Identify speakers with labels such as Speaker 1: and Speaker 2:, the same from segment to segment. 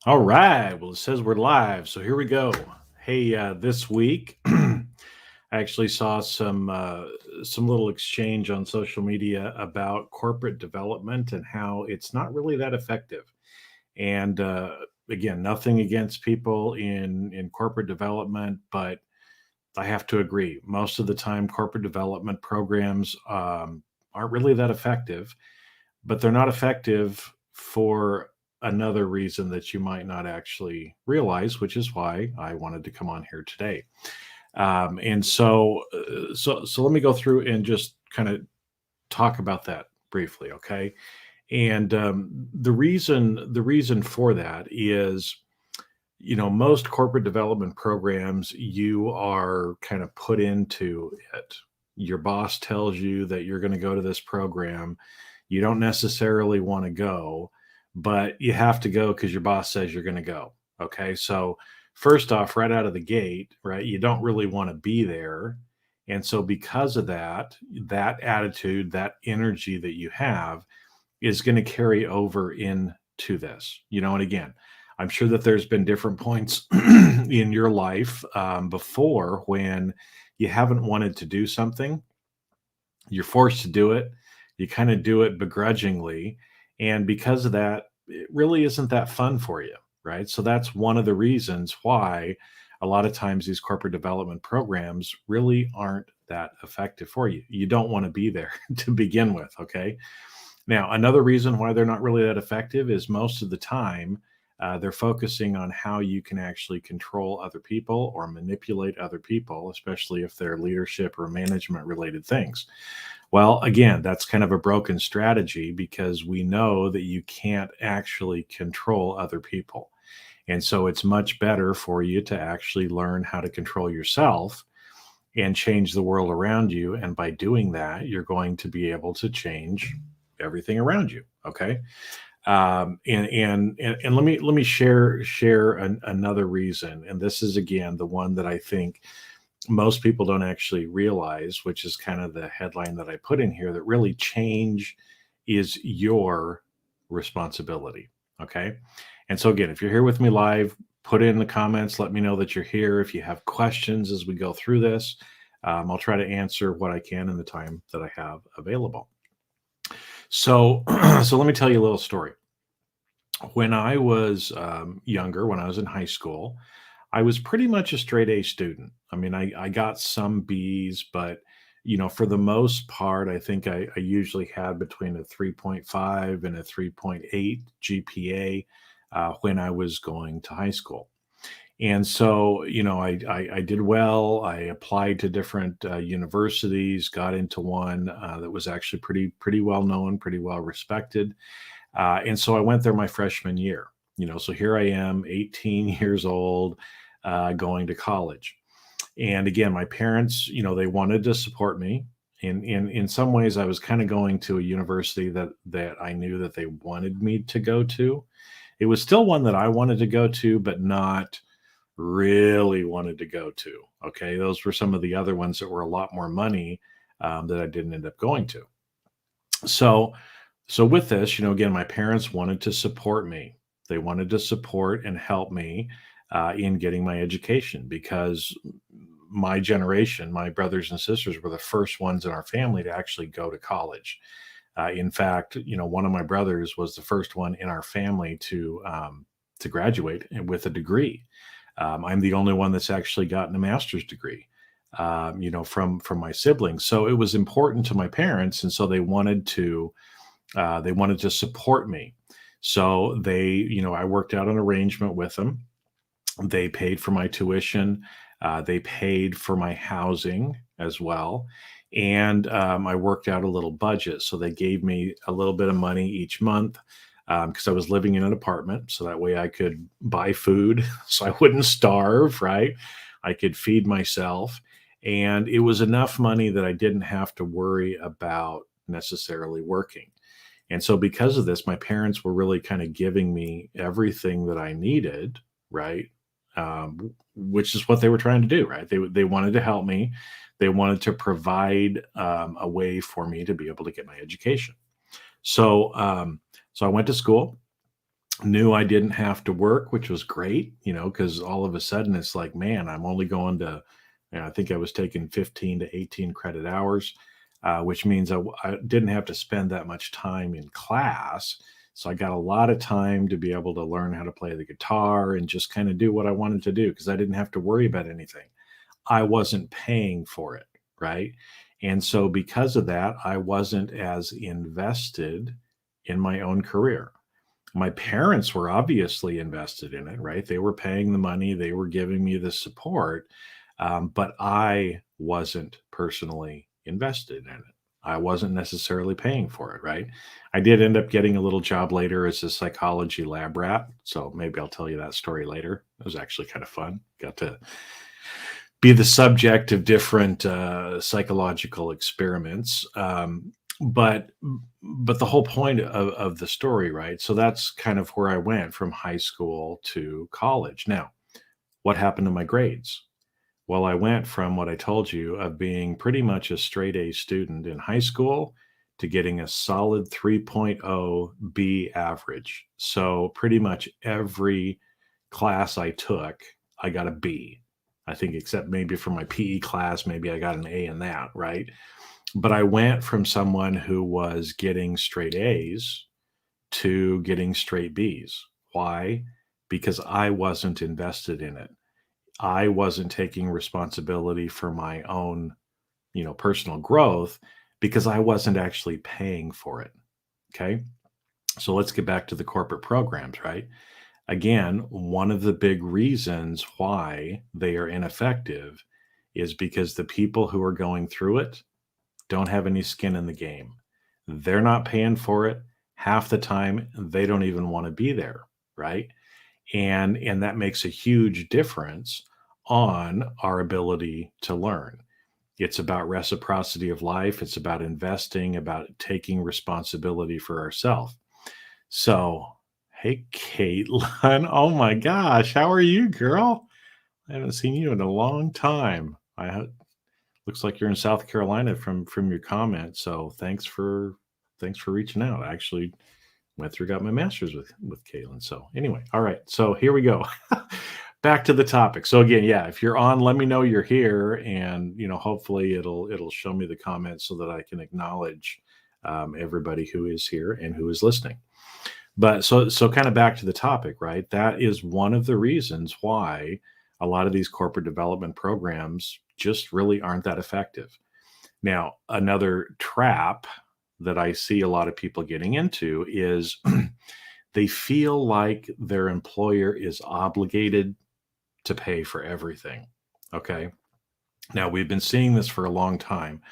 Speaker 1: All right. Well, it says we're live, so here we go. Hey, this week I actually saw some little exchange on social media about corporate development and how it's not really that effective. And again, nothing against people in corporate development, but I have to agree. Most of the time, corporate development programs aren't really that effective, but they're not effective for another reason that you might not actually realize, which is why I wanted to come on here today. And so let me go through and just kind of talk about that briefly, okay? And the reason for that is, most corporate development programs, you are kind of put into it. Your boss tells you that you're going to go to this program. You don't necessarily want to go, but you have to go because your boss says you're going to go. Okay. So, first off, right out of the gate, right, you don't really want to be there. And so, because of that, that attitude, that energy that you have is going to carry over into this. And again, I'm sure that there's been different points in your life before when you haven't wanted to do something, you're forced to do it, you kind of do it begrudgingly. And because of that, it really isn't that fun for you, right? So that's one of the reasons why a lot of times these corporate development programs really aren't that effective for you. You don't want to be there to begin with, okay? Now, another reason why they're not really that effective is most of the time they're focusing on how you can actually control other people or manipulate other people, especially if they're leadership or management related things. Well, again, that's kind of a broken strategy because we know that you can't actually control other people. And so it's much better for you to actually learn how to control yourself and change the world around you. And by doing that, you're going to be able to change everything around you. Okay. And let me share another reason. And this is again the one that I think most people don't actually realize, which is kind of the headline that I put in here, that really change is your responsibility. Okay. And so, again, if you're here with me live, put it in the comments. Let me know that you're here. If you have questions as we go through this, I'll try to answer what I can in the time that I have available. So, so let me tell you a little story. When I was younger, when I was in high school, I was pretty much a straight A student. I mean, I got some B's, but for the most part, I think I usually had between a 3.5 and a 3.8 GPA when I was going to high school. And so, I did well. I applied to different universities, got into one that was actually pretty well known, pretty well respected. And so I went there my freshman year. So here I am, 18 years old, going to college. And again, my parents, they wanted to support me. In some ways, I was kind of going to a university that I knew that they wanted me to go to. It was still one that I wanted to go to, but not really wanted to go to. Okay, those were some of the other ones that were a lot more money that I didn't end up going to. So, so with this, again, my parents wanted to support me. They wanted to support and help me in getting my education because my generation, my brothers and sisters, were the first ones in our family to actually go to college. In fact, one of my brothers was the first one in our family to graduate with a degree. I'm the only one that's actually gotten a master's degree, from my siblings. So it was important to my parents, and so they wanted to support me. So I worked out an arrangement with them. They paid for my tuition. They paid for my housing as well. And I worked out a little budget. So they gave me a little bit of money each month because I was living in an apartment. So that way I could buy food so I wouldn't starve, right? I could feed myself. And it was enough money that I didn't have to worry about necessarily working. And so, because of this, my parents were really kind of giving me everything that I needed, right? Which is what they were trying to do, right? They wanted to help me. They wanted to provide a way for me to be able to get my education. So I went to school. Knew I didn't have to work, which was great, because all of a sudden it's like, man, I'm only going to, I think I was taking 15 to 18 credit hours, which means I didn't have to spend that much time in class. So I got a lot of time to be able to learn how to play the guitar and just kind of do what I wanted to do because I didn't have to worry about anything. I wasn't paying for it, right? And so because of that, I wasn't as invested in my own career. My parents were obviously invested in it, right? They were paying the money, they were giving me the support, but I wasn't personally invested in it. I wasn't necessarily paying for it, right? I did end up getting a little job later as a psychology lab rat. So maybe I'll tell you that story later. It was actually kind of fun. Got to be the subject of different psychological experiments. But the whole point of the story, right? So that's kind of where I went from high school to college. Now, what happened to my grades? Well, I went from what I told you of being pretty much a straight A student in high school to getting a solid 3.0 B average. So pretty much every class I took, I got a B. I think except maybe for my PE class, maybe I got an A in that, right? But I went from someone who was getting straight A's to getting straight B's. Why? Because I wasn't invested in it. I wasn't taking responsibility for my own, personal growth because I wasn't actually paying for it. Okay. So let's get back to the corporate programs, right? Again, one of the big reasons why they are ineffective is because the people who are going through it don't have any skin in the game. They're not paying for it. Half the time, they don't even want to be there, right? And that makes a huge difference on our ability to learn. It's about reciprocity of life. It's about investing, about taking responsibility for ourselves. So, hey, Caitlin. Oh my gosh, how are you, girl? I haven't seen you in a long time. Looks like you're in South Carolina from your comment. So thanks for reaching out. I actually went through got my master's with Caitlin. So anyway, all right. So here we go. Back to the topic. So again, yeah, if you're on, let me know you're here, and hopefully it'll show me the comments so that I can acknowledge everybody who is here and who is listening. But so kind of back to the topic, right? That is one of the reasons why a lot of these corporate development programs just really aren't that effective. Now, another trap that I see a lot of people getting into is they feel like their employer is obligated to pay for everything. Okay. Now, we've been seeing this for a long time.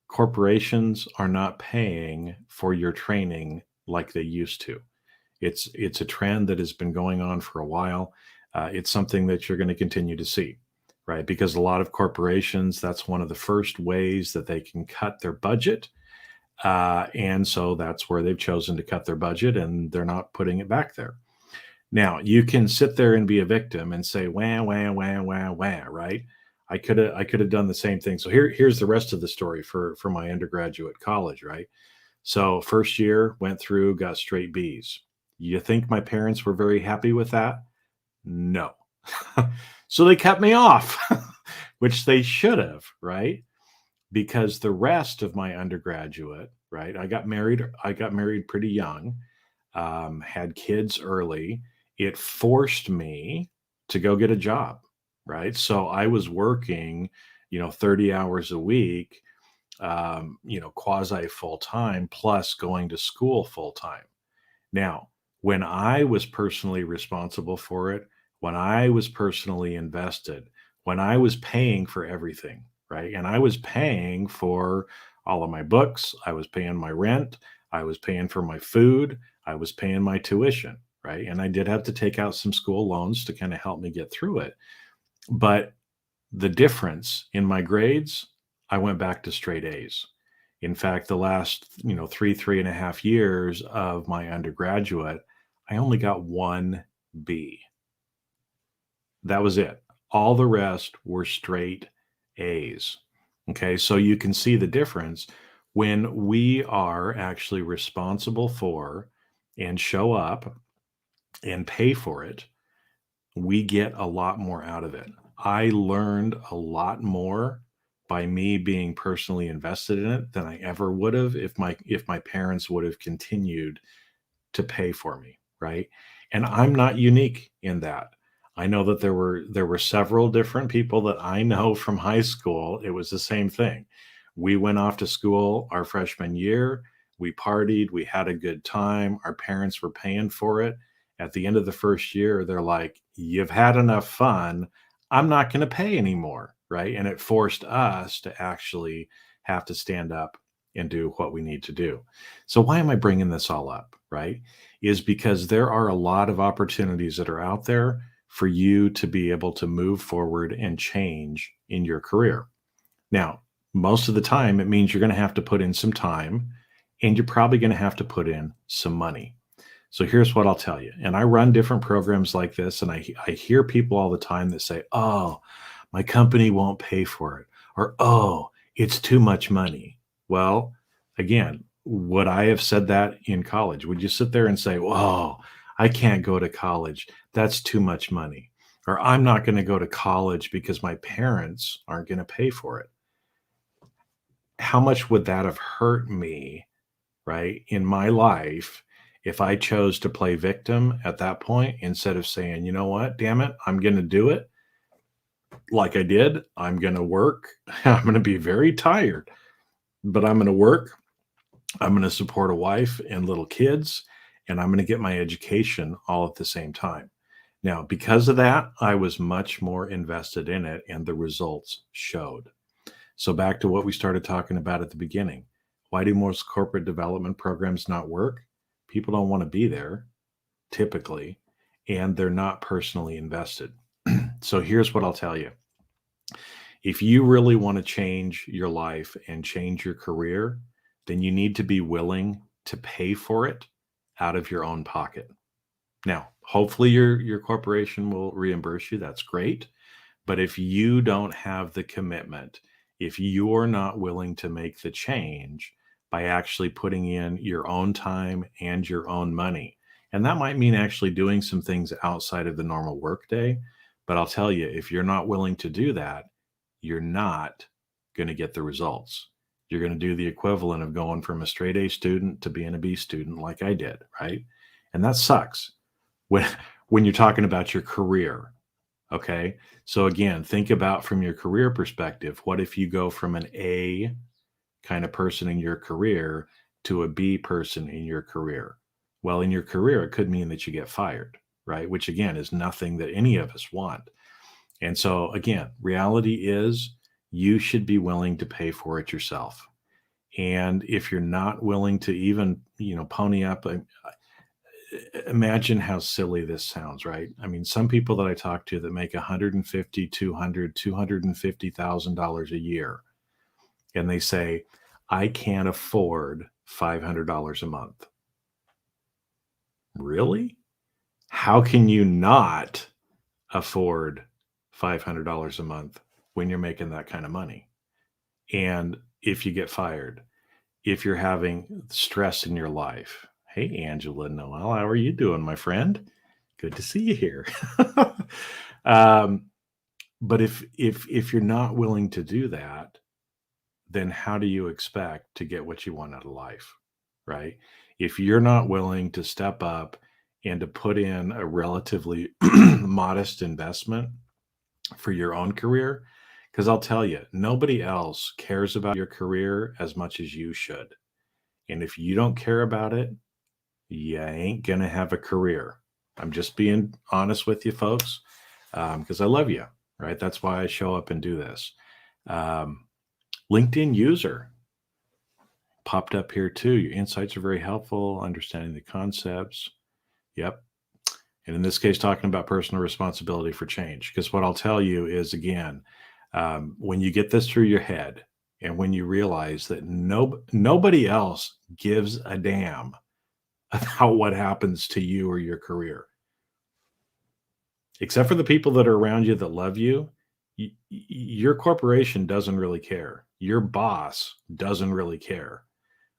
Speaker 1: Corporations are not paying for your training like they used to. It's a trend that has been going on for a while. It's something that you're going to continue to see, right? Because a lot of corporations, that's one of the first ways that they can cut their budget. And so that's where they've chosen to cut their budget, and they're not putting it back there. Now, you can sit there and be a victim and say, wah, wah, wah, wah, wah, right? I could have done the same thing. So here's the rest of the story for my undergraduate college, right? So first year went through, got straight B's. You think my parents were very happy with that? No. So they cut me off, which they should have, right? Because the rest of my undergraduate, right? I got married pretty young, had kids early. It forced me to go get a job, right? So I was working, 30 hours a week, quasi full time, plus going to school full time. Now, when I was personally responsible for it, when I was personally invested, when I was paying for everything, right? And I was paying for all of my books, I was paying my rent, I was paying for my food, I was paying my tuition, right? And I did have to take out some school loans to kind of help me get through it. But the difference in my grades, I went back to straight A's. In fact, the last, 3.5 years of my undergraduate, I only got one B. That was it. All the rest were straight A's. Okay, so you can see the difference when we are actually responsible for and show up and pay for it, we get a lot more out of it. I learned a lot more by me being personally invested in it than I ever would have if my parents would have continued to pay for me, right? And I'm not unique in that. I know that there were several different people that I know from high school. It was the same thing. We went off to school our freshman year. We partied. We had a good time. Our parents were paying for it. At the end of the first year, they're like, "You've had enough fun. I'm not going to pay anymore." Right. And it forced us to actually have to stand up and do what we need to do. So, why am I bringing this all up? Right, is because there are a lot of opportunities that are out there for you to be able to move forward and change in your career. Now, most of the time, it means you're going to have to put in some time and you're probably going to have to put in some money. So here's what I'll tell you. And I run different programs like this, and I hear people all the time that say, "Oh, my company won't pay for it," or "Oh, it's too much money." Well, again, would I have said that in college? Would you sit there and say, "Whoa, I can't go to college. That's too much money." Or "I'm not going to go to college because my parents aren't going to pay for it." How much would that have hurt me, right, in my life if I chose to play victim at that point instead of saying, "You know what? Damn it, I'm going to do it like I did. I'm going to work. I'm going to be very tired, but I'm going to work. I'm going to support a wife and little kids, and I'm going to get my education all at the same time." Now, because of that, I was much more invested in it, and the results showed. So, back to what we started talking about at the beginning. Why do most corporate development programs not work? People don't want to be there, typically, and they're not personally invested. So, here's what I'll tell you: if you really want to change your life and change your career, then you need to be willing to pay for it out of your own pocket. Now, hopefully your corporation will reimburse you. That's great. But if you don't have the commitment, if you're not willing to make the change by actually putting in your own time and your own money, and that might mean actually doing some things outside of the normal workday. But I'll tell you, if you're not willing to do that, you're not going to get the results. You're going to do the equivalent of going from a straight A student to being a B student, like I did, right? And that sucks when when you're talking about your career. Okay. So again, think about from your career perspective. What if you go from an A kind of person in your career to a B person in your career? Well, in your career, it could mean that you get fired, right? Which again is nothing that any of us want. And so again, reality is you should be willing to pay for it yourself. And if you're not willing to even, pony up, imagine how silly this sounds, right? I mean, some people that I talk to that make 150, 200, $250,000 a year, and they say, "I can't afford $500 a month." Really? How can you not afford $500 a month when you're making that kind of money? And if you get fired, if you're having stress in your life, hey, Angela Noel, how are you doing, my friend? Good to see you here. um, but if you're not willing to do that, then how do you expect to get what you want out of life, right? If you're not willing to step up and to put in a relatively modest investment for your own career, because I'll tell you, nobody else cares about your career as much as you should. And if you don't care about it, you ain't going to have a career. I'm just being honest with you, folks, because I love you, right? That's why I show up and do this. Um, LinkedIn user popped up here too. Your insights are very helpful, understanding the concepts. Yep. And in this case, talking about personal responsibility for change. Because what I'll tell you is, again, when you get this through your head and when you realize that nobody else gives a damn about what happens to you or your career, except for the people that are around you that love you, your corporation doesn't really care. Your boss doesn't really care.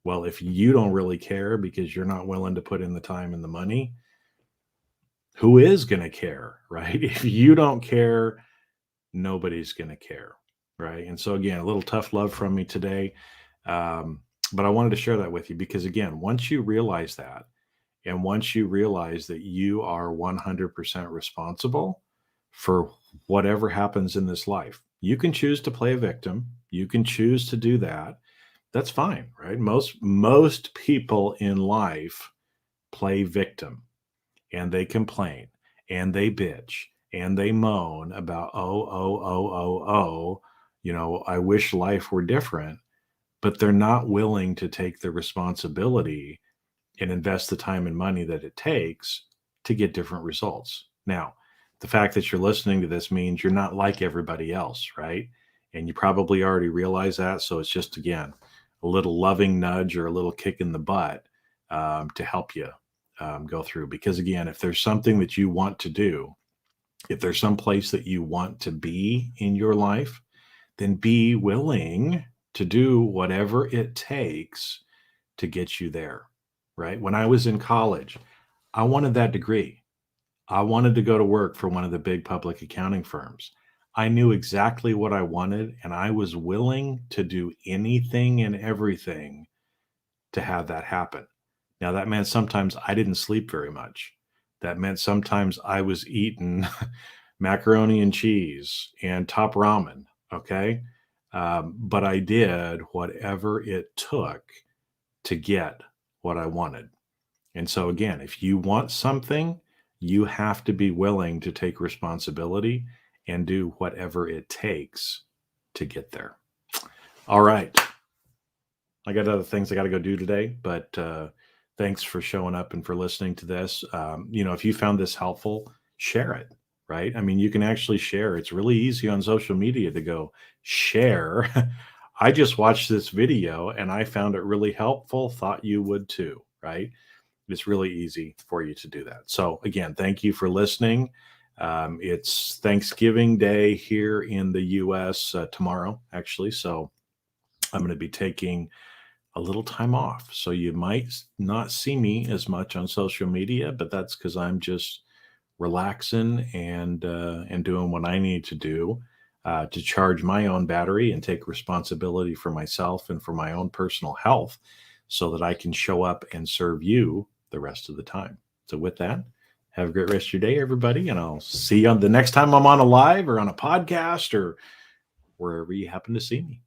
Speaker 1: Well, if you don't really care because you're not willing to put in the time and the money, who is going to care, right? If you don't care, nobody's going to care, right? And so, again, a little tough love from me today. But I wanted to share that with you because, again, once you realize that, and once you realize that you are 100% responsible for whatever happens in this life, you can choose to play a victim. You can choose to do that. That's fine, right? Most people in life play victim, and they complain and they bitch and they moan about, oh, I wish life were different, but they're not willing to take the responsibility and invest the time and money that it takes to get different results. Now, the fact that you're listening to this means you're not like everybody else, right? And you probably already realize that. So it's just, again, a little loving nudge or a little kick in the butt to help you go through. Because, again, if there's something that you want to do, if there's some place that you want to be in your life, then be willing to do whatever it takes to get you there, right? When I was in college, I wanted that degree. I wanted to go to work for one of the big public accounting firms. I knew exactly what I wanted, and I was willing to do anything and everything to have that happen. Now, that meant sometimes I didn't sleep very much. That meant sometimes I was eating macaroni and cheese and top ramen. Okay. But I did whatever it took to get what I wanted. And so, again, if you want something, you have to be willing to take responsibility and do whatever it takes to get there. All right. I got other things I got to go do today, but thanks for showing up and for listening to this. If you found this helpful, share it, right? I mean, you can actually share. It's really easy on social media to go share. I just watched this video and I found it really helpful. Thought you would too, right? It's really easy for you to do that. So, again, thank you for listening. It's Thanksgiving Day here in the US tomorrow, actually. So, I'm going to be taking a little time off. So you might not see me as much on social media, but that's because I'm just relaxing and doing what I need to do to charge my own battery and take responsibility for myself and for my own personal health so that I can show up and serve you the rest of the time. So with that, have a great rest of your day, everybody. And I'll see you on the next time I'm on a live or on a podcast or wherever you happen to see me.